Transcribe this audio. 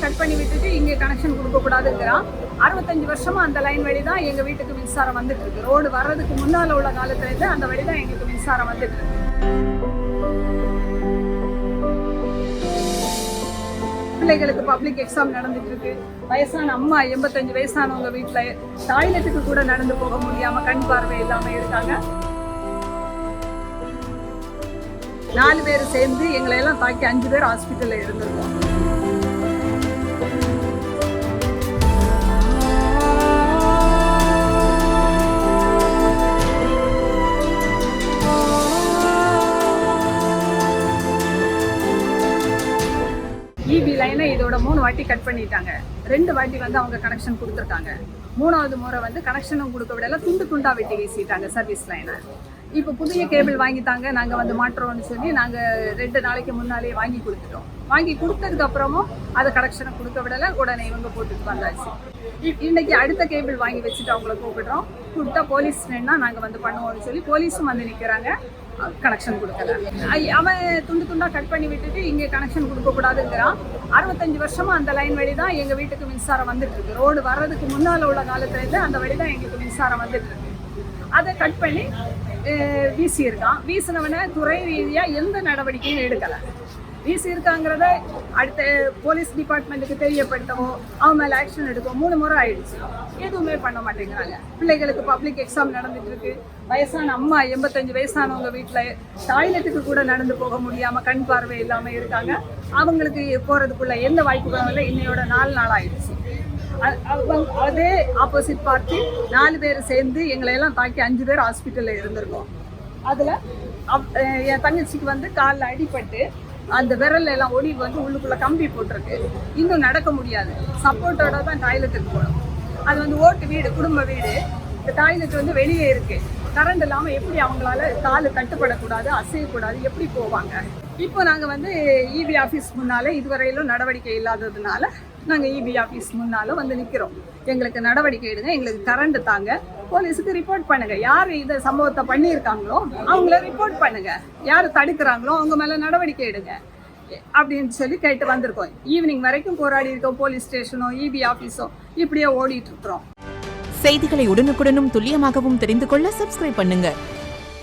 Cut பண்ணி விட்டுட்டு இங்கே கனெக்ஷன் கொடுக்கக்கூடாதுங்கிறான். 65 வருஷமா அந்த லைன் வழி தான் எங்கள் வீட்டுக்கு மின்சாரம் வந்துட்டு இருக்கு. ரோடு வர்றதுக்கு முன்னால் உள்ள காலத்துலேருந்து அந்த வழி தான் எங்களுக்கு மின்சாரம் வந்துட்டு இருக்கு. பிள்ளைகளுக்கு பப்ளிக் எக்ஸாம் நடந்துட்டு இருக்கு. வயசான அம்மா 85 வயசானவங்க வீட்டில் டாய்லெட்டுக்கு கூட நடந்து போக முடியாம கண் பார்வை இல்லாம இருக்காங்க. 4 பேர் சேர்ந்து எங்களை எல்லாம் தாக்கி 5 பேர் ஹாஸ்பிட்டல்ல இருந்திருக்கோம். ஈபி லைனை இதோட 3 வாட்டி கட் பண்ணிட்டாங்க. 2 வாட்டி வந்து அவங்க கனெக்ஷன் கொடுத்துருக்காங்க. 3வது முறை வந்து கனெக்ஷனும் கொடுக்க விடல, துண்டு துண்டா வெட்டி வீசிட்டாங்க சர்வீஸ் லைனை. இப்போ புதிய கேபிள் வாங்கித்தாங்க, நாங்கள் வந்து மாற்றோம்னு சொல்லி நாங்கள் 2 நாளைக்கு முன்னாலே வாங்கி கொடுத்துட்டோம். வாங்கி கொடுத்ததுக்கு அப்புறமும் அதை கனெக்ஷனை கொடுக்க விடலை. உடனே இவங்க போட்டுட்டு வந்தாச்சு. இன்னைக்கு அடுத்த கேபிள் வாங்கி வச்சுட்டு அவங்கள கூப்பிடுறோம். கூப்பிட்டா போலீஸ் வேணா நாங்கள் வந்து பண்ணுவோம்னு சொல்லி போலீஸும் வந்து நிற்கிறாங்க. கனெக்ஷன் கொடுக்கல. அவன் துண்டு துண்டா கட் பண்ணி விட்டுட்டு இங்கே கனெக்ஷன் கொடுக்கக்கூடாதுங்கிறான். 65 வருஷமா அந்த லைன் வழி தான் எங்கள் வீட்டுக்கு மின்சாரம் வந்துட்டு இருக்கு. ரோடு வர்றதுக்கு முன்னால் உள்ள காலத்துலேருந்து அந்த வழி தான் எங்களுக்கு மின்சாரம் வந்துட்டு இருக்கு. அதை கட் பண்ணி வீசியிருக்கான். வீசினவனை துறை ரீதியாக எந்த நடவடிக்கையும் எடுக்கலை. வீசியிருக்காங்கிறத அடுத்த போலீஸ் டிபார்ட்மெண்ட்டுக்கு தெரியப்படுத்தவோ அவன் மேலே ஆக்ஷன் எடுக்கும் 3 முறை ஆயிடுச்சு. எதுவுமே பண்ண மாட்டேங்கிறாங்க. பிள்ளைகளுக்கு பப்ளிக் எக்ஸாம் நடந்துட்டு இருக்கு. வயசான அம்மா 85 வயசானவங்க வீட்டில் டாய்லெட்டுக்கு கூட நடந்து போக முடியாமல் கண் பார்வை இல்லாமல் இருக்காங்க. அவங்களுக்கு போகிறதுக்குள்ள எந்த வாய்ப்புகளும் இல்லை. இன்னையோட 4 நாள் ஆயிடுச்சு. அதே ஆப்போசிட் பார்ட்டி 4 பேர் சேர்ந்து எங்களை எல்லாம் தாக்கி 5 பேர் ஹாஸ்பிட்டலில் இருந்திருக்கோம். அதில் என் தங்கச்சிக்கு வந்து காலில் அடிபட்டு அந்த விரல் எல்லாம் ஒடி வந்து உள்ளுக்குள்ளே கம்பி போட்டிருக்கு. இன்னும் நடக்க முடியாது. சப்போர்ட்டோட தான் டாய்லெட்டுக்கு போகணும். அது வந்து ஓட்டு வீடு, குடும்ப வீடு. இந்த டாய்லெட் வந்து வெளியே இருக்குது. கரண்ட் இல்லாமல் எப்படி அவங்களால கால் கட்டுப்படக்கூடாது, அசையக்கூடாது, எப்படி போவாங்க? இப்போ நாங்கள் வந்து இபி ஆஃபீஸ் முன்னால் இதுவரையிலும் நடவடிக்கை இல்லாததுனால நாங்கள் இபி ஆஃபீஸ் முன்னாலும் வந்து நிற்கிறோம். எங்களுக்கு நடவடிக்கை எடுங்க, எங்களுக்கு கரண்ட் தாங்க, போலீஸுக்கு ரிப்போர்ட் பண்ணுங்க. யார் இந்த சம்பவத்தை பண்ணியிருக்காங்களோ அவங்கள ரிப்போர்ட் பண்ணுங்க. யார் தடுக்கிறாங்களோ அவங்க மேலே நடவடிக்கை எடுங்க அப்படின்னு சொல்லி கேட்டு வந்திருக்கோம். ஈவினிங் வரைக்கும் போராடி இருக்கோம். போலீஸ் ஸ்டேஷனோ இபி ஆஃபீஸோ இப்படியே ஓடிட்டு இருக்கிறோம். செய்திகளை உடனுக்குடனும் துல்லியமாகவும் தெரிந்து கொள்ள சப்ஸ்கிரைப் பண்ணுங்க.